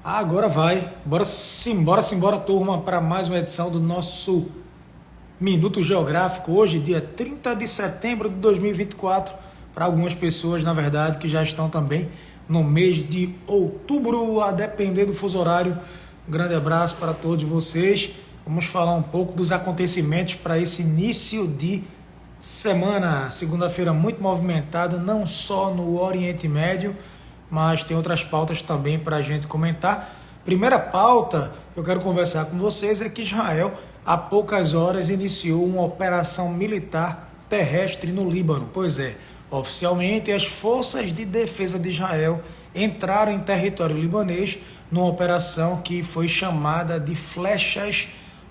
Agora vai. Bora, turma, para mais uma edição do nosso Minuto Geográfico. Hoje, dia 30 de setembro de 2024. Para algumas pessoas, na verdade, que já estão também no mês de outubro, a depender do fuso horário. Um grande abraço para todos vocês. Vamos falar um pouco dos acontecimentos para esse início de semana. Segunda-feira muito movimentada, não só no Oriente Médio, mas tem outras pautas também para a gente comentar. Primeira pauta que eu quero conversar com vocês é que Israel, há poucas horas, iniciou uma operação militar terrestre no Líbano. Pois é, oficialmente as forças de defesa de Israel entraram em território libanês numa operação que foi chamada de Flechas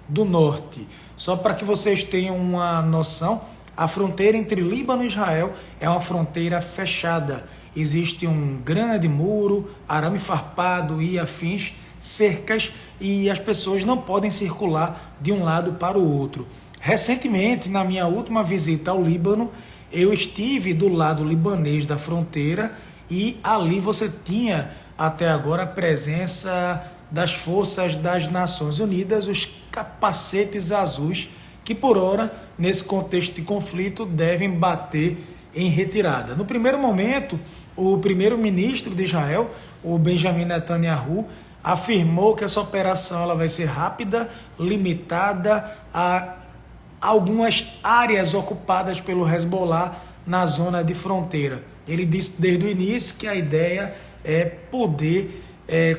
do Norte. Só para que vocês tenham uma noção, a fronteira entre Líbano e Israel é uma fronteira fechada. Existe um grande muro, arame farpado e afins, cercas, e as pessoas não podem circular de um lado para o outro. Recentemente, na minha última visita ao Líbano, eu estive do lado libanês da fronteira e ali você tinha até agora a presença das forças das Nações Unidas, os capacetes azuis, que por hora, nesse contexto de conflito, devem bater em retirada. No primeiro momento, o primeiro-ministro de Israel, o Benjamin Netanyahu, afirmou que essa operação ela vai ser rápida, limitada a algumas áreas ocupadas pelo Hezbollah na zona de fronteira. Ele disse desde o início que a ideia é poder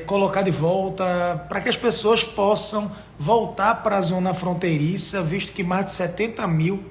colocar de volta, para que as pessoas possam voltar para a zona fronteiriça, visto que mais de 70 mil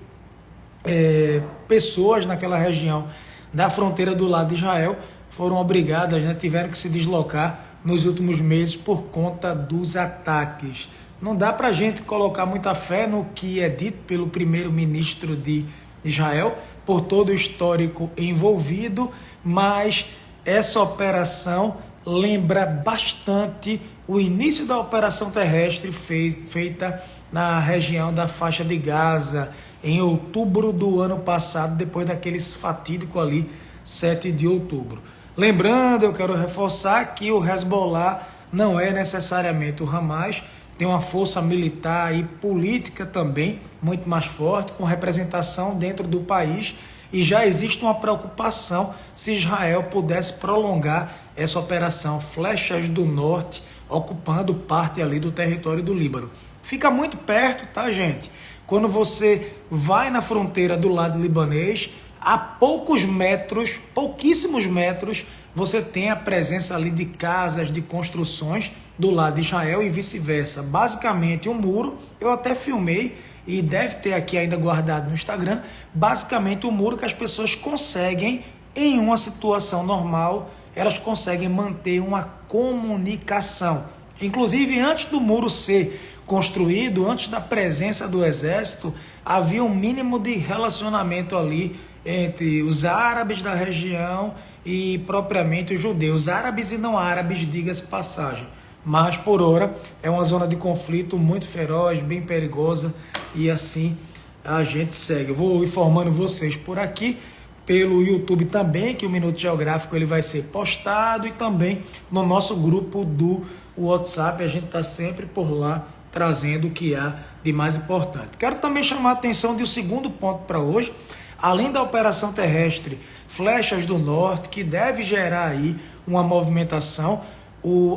pessoas naquela região da fronteira do lado de Israel foram obrigadas, tiveram que se deslocar nos últimos meses por conta dos ataques. Não dá para a gente colocar muita fé no que é dito pelo primeiro-ministro de Israel, por todo o histórico envolvido, mas essa operação lembra bastante o início da operação terrestre feita na região da faixa de Gaza, em outubro do ano passado, depois daqueles fatídico ali, 7 de outubro. Lembrando, eu quero reforçar que o Hezbollah não é necessariamente o Hamas, tem uma força militar e política também muito mais forte, com representação dentro do país, e já existe uma preocupação se Israel pudesse prolongar essa operação Flechas do Norte, ocupando parte ali do território do Líbano. Fica muito perto, tá, gente? Quando você vai na fronteira do lado libanês, a pouquíssimos metros, você tem a presença ali de casas, de construções do lado de Israel e vice-versa. Basicamente um muro, eu até filmei e deve ter aqui ainda guardado no Instagram, basicamente um muro que as pessoas conseguem, em uma situação normal, elas conseguem manter uma comunicação. Inclusive, antes do muro ser construído, antes da presença do exército, havia um mínimo de relacionamento ali entre os árabes da região e propriamente os judeus, árabes e não árabes, diga-se passagem. Mas por hora é uma zona de conflito muito feroz, bem perigosa, e assim a gente segue. Eu vou informando vocês por aqui, pelo YouTube também, que o Minuto Geográfico ele vai ser postado, e também no nosso grupo do WhatsApp, a gente está sempre por lá trazendo o que há de mais importante. Quero também chamar a atenção de um segundo ponto para hoje, além da operação terrestre Flechas do Norte, que deve gerar aí uma movimentação.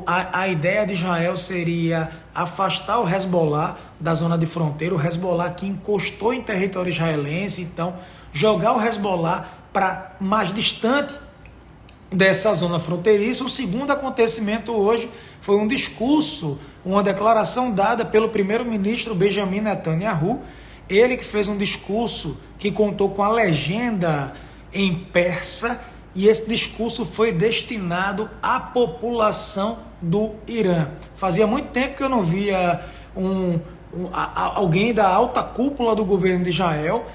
A ideia de Israel seria afastar o Hezbollah da zona de fronteira, o Hezbollah que encostou em território israelense, então jogar o Hezbollah para mais distante dessa zona fronteiriça. O segundo acontecimento hoje foi um discurso, uma declaração dada pelo primeiro-ministro Benjamin Netanyahu, ele que fez um discurso que contou com a legenda em persa, e esse discurso foi destinado à população do Irã. Fazia muito tempo que eu não via alguém da alta cúpula do governo de Israel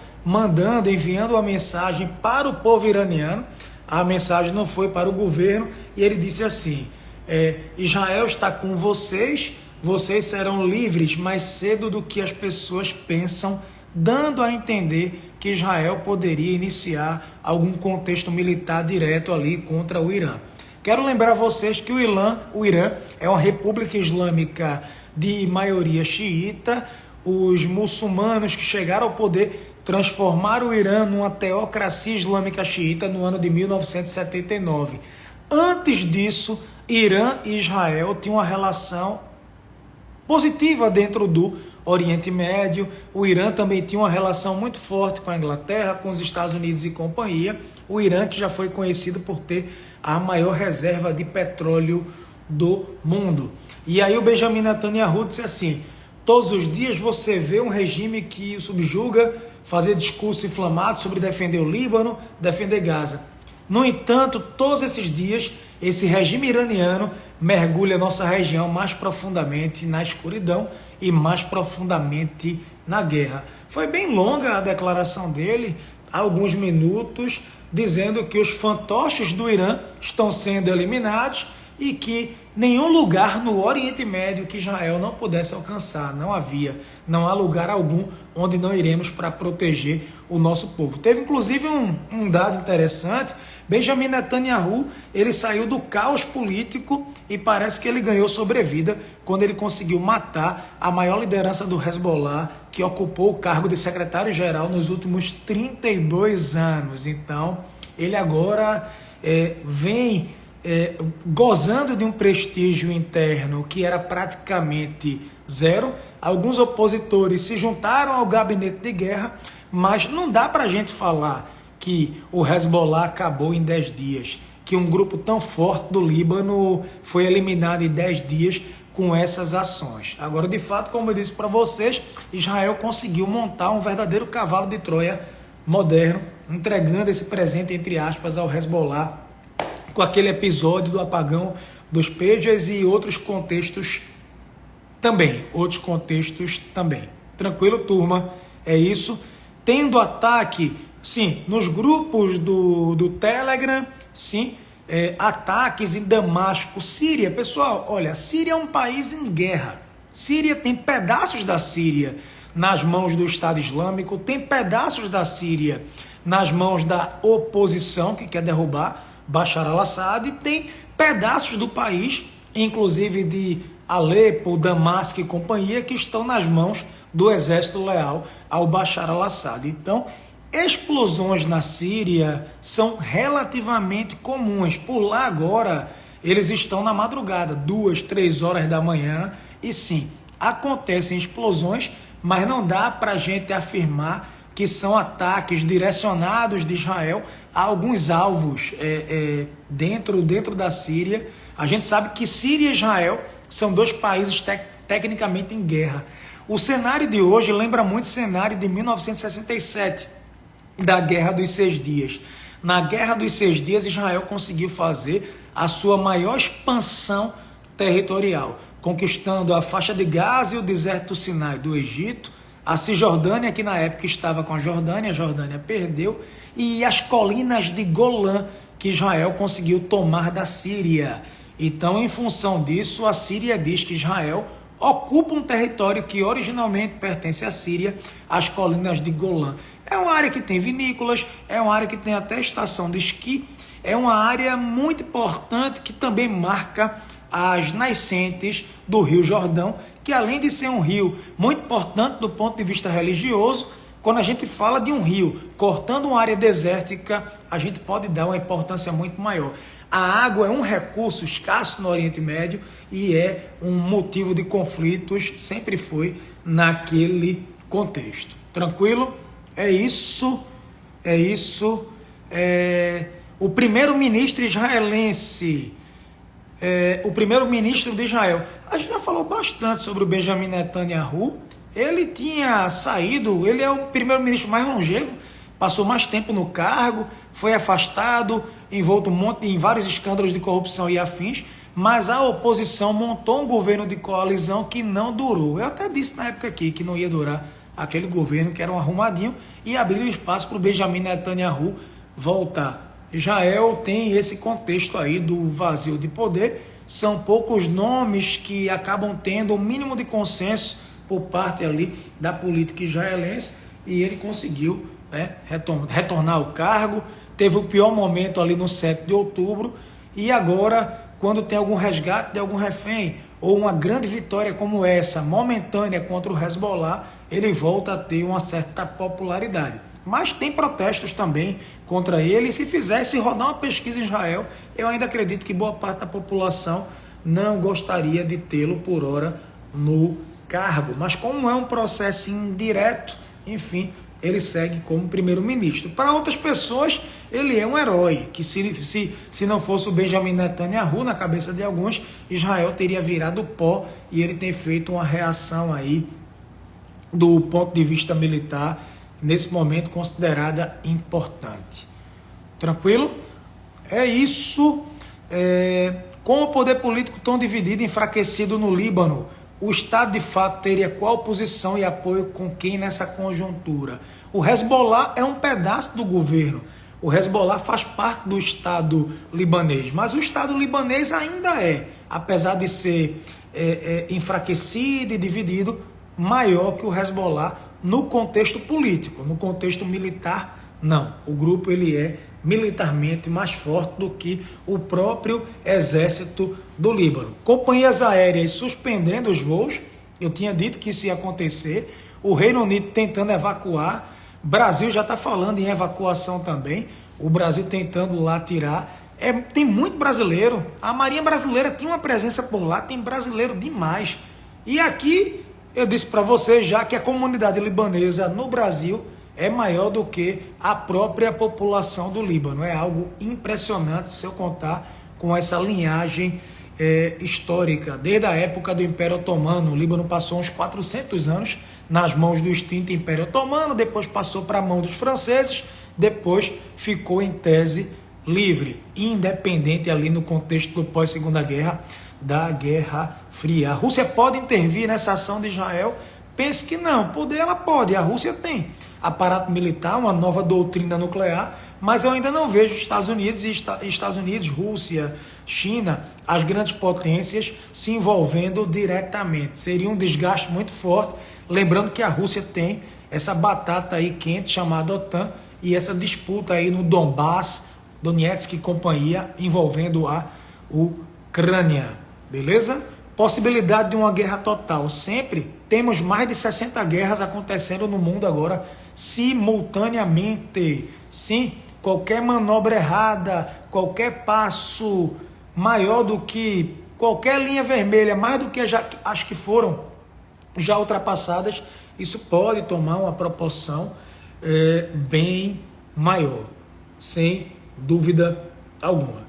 enviando uma mensagem para o povo iraniano. A mensagem não foi para o governo, e ele disse assim: Israel está com vocês, vocês serão livres mais cedo do que as pessoas pensam, dando a entender que Israel poderia iniciar algum contexto militar direto ali contra o Irã. Quero lembrar a vocês que o Irã é uma república islâmica de maioria xiita. Os muçulmanos que chegaram ao poder transformaram o Irã numa teocracia islâmica xiita no ano de 1979. Antes disso, Irã e Israel tinham uma relação positiva dentro do Oriente Médio. O Irã também tinha uma relação muito forte com a Inglaterra, com os Estados Unidos e companhia. O Irã que já foi conhecido por ter a maior reserva de petróleo do mundo. E aí o Benjamin Netanyahu disse assim: todos os dias você vê um regime que o subjuga, fazer discurso inflamado sobre defender o Líbano, defender Gaza. No entanto, todos esses dias, esse regime iraniano mergulha nossa região mais profundamente na escuridão e mais profundamente na guerra. Foi bem longa a declaração dele, há alguns minutos, dizendo que os fantoches do Irã estão sendo eliminados e que nenhum lugar no Oriente Médio que Israel não pudesse alcançar, não há lugar algum onde não iremos para proteger o nosso povo. Teve inclusive um dado interessante: Benjamin Netanyahu, ele saiu do caos político e parece que ele ganhou sobrevida quando ele conseguiu matar a maior liderança do Hezbollah, que ocupou o cargo de secretário-geral nos últimos 32 anos. Então, ele agora vem gozando de um prestígio interno que era praticamente zero. Alguns opositores se juntaram ao gabinete de guerra, mas não dá para a gente falar que o Hezbollah acabou em 10 dias, que um grupo tão forte do Líbano foi eliminado em 10 dias com essas ações. Agora, de fato, como eu disse para vocês, Israel conseguiu montar um verdadeiro cavalo de Troia moderno, entregando esse presente, entre aspas, ao Hezbollah, com aquele episódio do apagão dos Pages e outros contextos também. Tranquilo, turma? É isso. Tendo ataque, sim, nos grupos do Telegram, sim, ataques em Damasco, Síria. Pessoal, olha, Síria é um país em guerra. Síria tem pedaços da Síria nas mãos do Estado Islâmico, tem pedaços da Síria nas mãos da oposição que quer derrubar Bashar al-Assad, e tem pedaços do país, inclusive de Alepo, Damasco e companhia, que estão nas mãos do exército leal ao Bashar al-Assad. Então, explosões na Síria são relativamente comuns. Por lá agora, eles estão na madrugada, 2, 3 horas da manhã, e sim, acontecem explosões, mas não dá para a gente afirmar que são ataques direcionados de Israel a alguns alvos dentro da Síria. A gente sabe que Síria e Israel são dois países tecnicamente em guerra. O cenário de hoje lembra muito o cenário de 1967, da Guerra dos 6 Dias. Na Guerra dos 6 Dias, Israel conseguiu fazer a sua maior expansão territorial, conquistando a faixa de Gaza e o deserto do Sinai do Egito, a Cisjordânia, que na época estava com a Jordânia perdeu, e as colinas de Golã, que Israel conseguiu tomar da Síria. Então, em função disso, a Síria diz que Israel ocupa um território que originalmente pertence à Síria, as colinas de Golã. É uma área que tem vinícolas, é uma área que tem até estação de esqui, é uma área muito importante que também marca as nascentes do Rio Jordão, que além de ser um rio muito importante do ponto de vista religioso, quando a gente fala de um rio cortando uma área desértica, a gente pode dar uma importância muito maior. A água é um recurso escasso no Oriente Médio e é um motivo de conflitos, sempre foi naquele contexto. Tranquilo? É isso. O primeiro-ministro israelense, o primeiro-ministro de Israel, a gente já falou bastante sobre o Benjamin Netanyahu. Ele tinha saído, ele é o primeiro-ministro mais longevo, passou mais tempo no cargo, foi afastado, envolto em vários escândalos de corrupção e afins, mas a oposição montou um governo de coalizão que não durou. Eu até disse na época aqui que não ia durar aquele governo, que era um arrumadinho, e abriu espaço para o Benjamin Netanyahu voltar. Israel tem esse contexto aí do vazio de poder, são poucos nomes que acabam tendo o mínimo de consenso por parte ali da política israelense, e ele conseguiu retornar ao cargo. Teve o pior momento ali no 7 de outubro, e agora, quando tem algum resgate de algum refém, ou uma grande vitória como essa, momentânea contra o Hezbollah, ele volta a ter uma certa popularidade. Mas tem protestos também contra ele, e se rodar uma pesquisa em Israel, eu ainda acredito que boa parte da população não gostaria de tê-lo por hora no cargo. Mas como é um processo indireto, enfim, ele segue como primeiro-ministro. Para outras pessoas, ele é um herói, que se não fosse o Benjamin Netanyahu, na cabeça de alguns, Israel teria virado pó, e ele tem feito uma reação aí, do ponto de vista militar, nesse momento considerada importante. Tranquilo? É isso. Com o poder político tão dividido e enfraquecido no Líbano, o Estado de fato teria qual posição e apoio com quem nessa conjuntura? O Hezbollah é um pedaço do governo. O Hezbollah faz parte do Estado libanês, mas o Estado libanês ainda apesar de ser enfraquecido e dividido, maior que o Hezbollah no contexto político. No contexto militar, não. O grupo ele é militarmente mais forte do que o próprio exército do Líbano. Companhias aéreas suspendendo os voos, eu tinha dito que isso ia acontecer, o Reino Unido tentando evacuar, Brasil já está falando em evacuação também, o Brasil tentando lá tirar, tem muito brasileiro, a Marinha Brasileira tinha uma presença por lá, tem brasileiro demais, e aqui eu disse para vocês já que a comunidade libanesa no Brasil é maior do que a própria população do Líbano. É algo impressionante se eu contar com essa linhagem histórica. Desde a época do Império Otomano, o Líbano passou uns 400 anos nas mãos do extinto Império Otomano, depois passou para a mão dos franceses, depois ficou em tese livre, independente ali no contexto do pós-segunda guerra, da Guerra Fria. A Rússia pode intervir nessa ação de Israel? Pense que não, poder ela pode, a Rússia tem aparato militar, uma nova doutrina nuclear, mas eu ainda não vejo Estados Unidos, Rússia, China, as grandes potências se envolvendo diretamente. Seria um desgaste muito forte, lembrando que a Rússia tem essa batata aí quente chamada OTAN e essa disputa aí no Donbass, Donetsk e companhia, envolvendo a Ucrânia, beleza? Possibilidade de uma guerra total, sempre. Temos mais de 60 guerras acontecendo no mundo agora, simultaneamente. Sim, qualquer manobra errada, qualquer passo maior do que qualquer linha vermelha, mais do que as que foram já ultrapassadas, isso pode tomar uma proporção bem maior, sem dúvida alguma.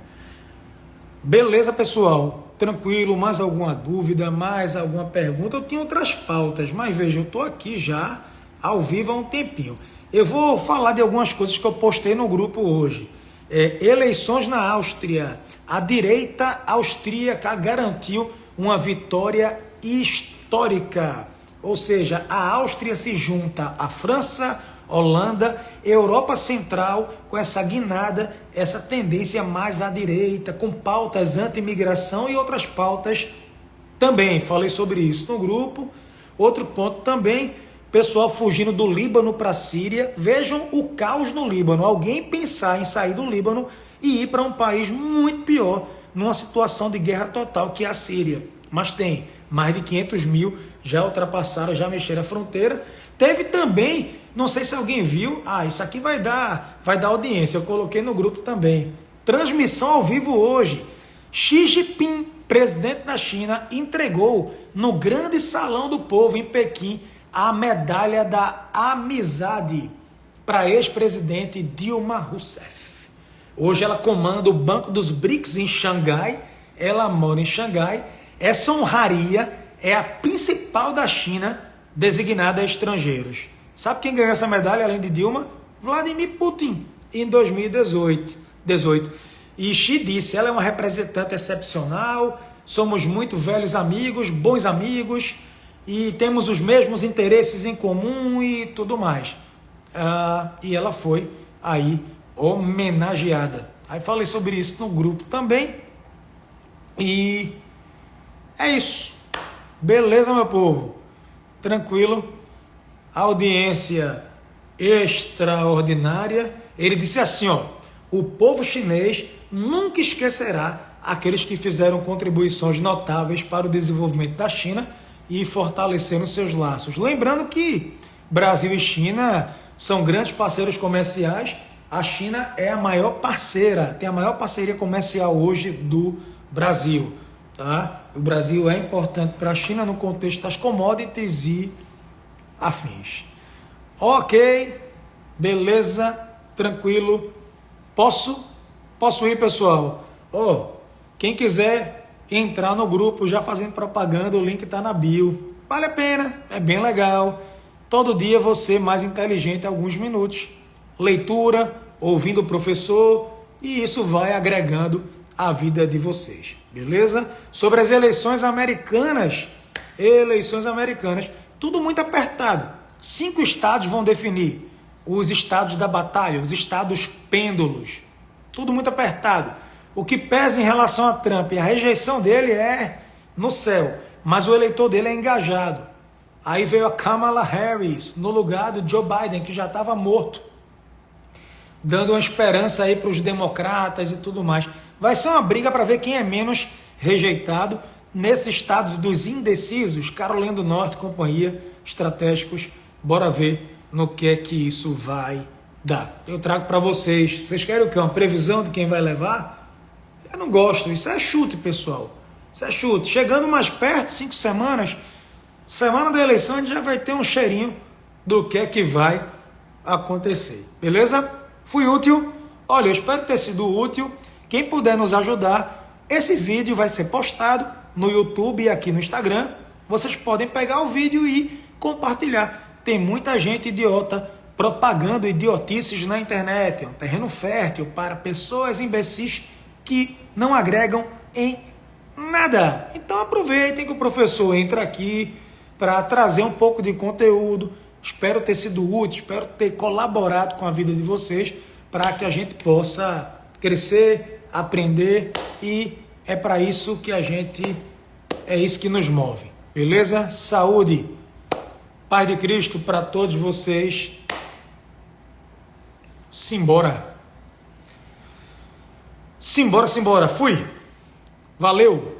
Beleza, pessoal? Tranquilo, mais alguma dúvida, mais alguma pergunta? Eu tinha outras pautas, mas veja, eu estou aqui já ao vivo há um tempinho. Eu vou falar de algumas coisas que eu postei no grupo hoje. Eleições na Áustria. A direita austríaca garantiu uma vitória histórica. Ou seja, a Áustria se junta à França, Holanda, Europa Central, com essa guinada, essa tendência mais à direita, com pautas anti-imigração e outras pautas também. Falei sobre isso no grupo. Outro ponto também, pessoal fugindo do Líbano para a Síria. Vejam o caos no Líbano. Alguém pensar em sair do Líbano e ir para um país muito pior, numa situação de guerra total que é a Síria. Mas tem mais de 500 mil, já ultrapassaram, já mexeram a fronteira. Teve também, não sei se alguém viu, isso aqui vai dar audiência, eu coloquei no grupo também. Transmissão ao vivo hoje. Xi Jinping, presidente da China, entregou no grande salão do povo em Pequim a medalha da amizade para a ex-presidente Dilma Rousseff. Hoje ela comanda o Banco dos BRICS em Xangai, ela mora em Xangai. Essa honraria é a principal da China designada a estrangeiros. Sabe quem ganhou essa medalha além de Dilma? Vladimir Putin, em 2018. E Xi disse, ela é uma representante excepcional, somos muito velhos amigos, bons amigos, e temos os mesmos interesses em comum e tudo mais. E ela foi aí homenageada. Aí falei sobre isso no grupo também. E é isso. Beleza, meu povo? Tranquilo? Audiência extraordinária. Ele disse assim, o povo chinês nunca esquecerá aqueles que fizeram contribuições notáveis para o desenvolvimento da China e fortaleceram seus laços. Lembrando que Brasil e China são grandes parceiros comerciais. A China é a maior parceira, tem a maior parceria comercial hoje do Brasil. Tá? O Brasil é importante para a China no contexto das commodities e afins. Ok, beleza, tranquilo. Posso ir, pessoal? Quem quiser entrar no grupo, já fazendo propaganda, o link está na bio. Vale a pena, é bem legal. Todo dia você mais inteligente alguns minutos. Leitura, ouvindo o professor, e isso vai agregando a vida de vocês, beleza? Sobre as eleições americanas, tudo muito apertado. 5 estados vão definir os estados da batalha, os estados pêndulos. Tudo muito apertado. O que pesa em relação a Trump, a rejeição dele é no céu, mas o eleitor dele é engajado. Aí veio a Kamala Harris no lugar do Joe Biden, que já estava morto, dando uma esperança aí para os democratas e tudo mais. Vai ser uma briga para ver quem é menos rejeitado nesse estado dos indecisos, Carolina do Norte, companhia, estratégicos. Bora ver no que é que isso vai dar. Eu trago para vocês. Vocês querem o quê? Uma previsão de quem vai levar? Eu não gosto. Isso é chute, pessoal. Isso é chute. Chegando mais perto, 5 semanas, semana da eleição, a gente já vai ter um cheirinho do que é que vai acontecer. Beleza? Fui útil? Olha, eu espero ter sido útil. Quem puder nos ajudar, esse vídeo vai ser postado no YouTube e aqui no Instagram. Vocês podem pegar o vídeo e compartilhar. Tem muita gente idiota propagando idiotices na internet. É um terreno fértil para pessoas imbecis que não agregam em nada. Então aproveitem que o professor entra aqui para trazer um pouco de conteúdo. Espero ter sido útil, espero ter colaborado com a vida de vocês para que a gente possa crescer, aprender, e é para isso que é isso que nos move. Beleza? Saúde, paz de Cristo para todos vocês. Simbora. Fui. Valeu.